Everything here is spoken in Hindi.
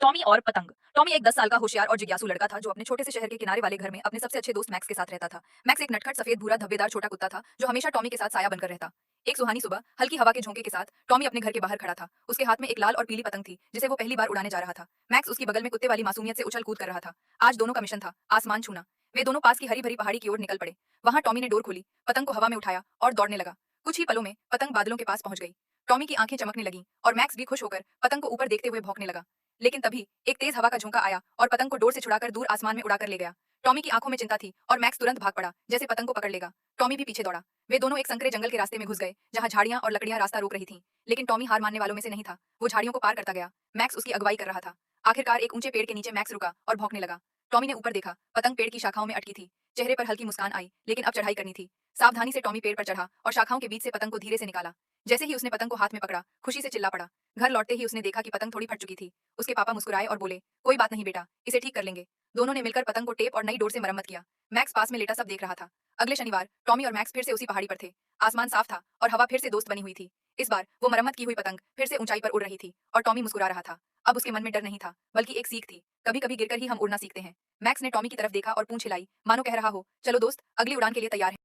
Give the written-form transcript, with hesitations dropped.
टॉमी और पतंग। टॉमी एक 10 साल का होशियार और जिज्ञासु लड़का था जो अपने छोटे से शहर के किनारे वाले घर में अपने सबसे अच्छे दोस्त मैक्स के साथ रहता था। मैक्स एक नटखट सफेद भूरा धब्बेदार छोटा कुत्ता था जो हमेशा टॉमी के साथ साया बनकर रहता। एक सुहानी सुबह हल्की हवा के झोंके के साथ टॉमी अपने घर के बाहर खड़ा था। उसके हाथ में एक लाल और पीली पतंग थी जिसे वो पहली बार उड़ाने जा रहा था। मैक्स उसकी बगल में कुत्ते वाली मासूमियत से उछल कूद कर रहा था। आज दोनों का मिशन था आसमान छूना। वे दोनों पास की हरी भरी पहाड़ी की ओर निकल पड़े। वहां टॉमी ने डोर खोली, पतंग को हवा में उठाया और दौड़ने लगा। कुछ ही पलों में पतंग बादलों के पास पहुंच गई। टॉमी की आंखें चमकने लगीं और मैक्स भी खुश होकर पतंग को ऊपर देखते हुए भौंकने लगा। लेकिन तभी एक तेज हवा का झोंका आया और पतंग को डोर से छुड़ाकर दूर आसमान में उड़ाकर ले गया। टॉमी की आंखों में चिंता थी और मैक्स तुरंत भाग पड़ा जैसे पतंग को पकड़ लेगा। टॉमी भी पीछे दौड़ा। वे दोनों एक संकरे जंगल के रास्ते में घुस गए जहां झाड़ियां और लकड़ियां रास्ता रोक रही थीं। लेकिन टॉमी हार मानने वालों में से नहीं था। वो झाड़ियों को पार करता गया। मैक्स उसकी अगुवाई कर रहा था। आखिरकार एक ऊंचे पेड़ के नीचे मैक्स रुका और भौंकने लगा। टॉमी ने ऊपर देखा, पतंग पेड़ की शाखाओं में अटकी थी। चेहरे पर हल्की मुस्कान आई, लेकिन अब चढ़ाई करनी थी। सावधानी से टॉमी पेड़ पर चढ़ा और शाखाओं के बीच से पतंग को धीरे से निकाला। जैसे ही उसने पतंग को हाथ में पकड़ा, खुशी से चिल्ला पड़ा। घर लौटते ही उसने देखा कि पतंग थोड़ी फट चुकी थी। उसके पापा मुस्कुराए और बोले, कोई बात नहीं बेटा, इसे ठीक कर लेंगे। दोनों ने मिलकर पतंग को टेप और नई डोर से मरम्मत किया। मैक्स पास में लेटा सब देख रहा था। अगले शनिवार टॉमी और मैक्स फिर से उसी पहाड़ी पर थे। आसमान साफ था और हवा फिर से दोस्त बनी हुई थी। इस बार वो मरम्मत की हुई पतंग फिर से ऊंचाई पर उड़ रही थी और टॉमी मुस्कुरा रहा था। अब उसके मन में डर नहीं था, बल्कि एक सीख थी। कभी कभी गिरकर ही हम उड़ना सीखते हैं। मैक्स ने टॉमी की तरफ देखा और पूंछ हिलाई, मानो कह रहा हो, चलो दोस्त, अगली उड़ान के लिए तैयार है।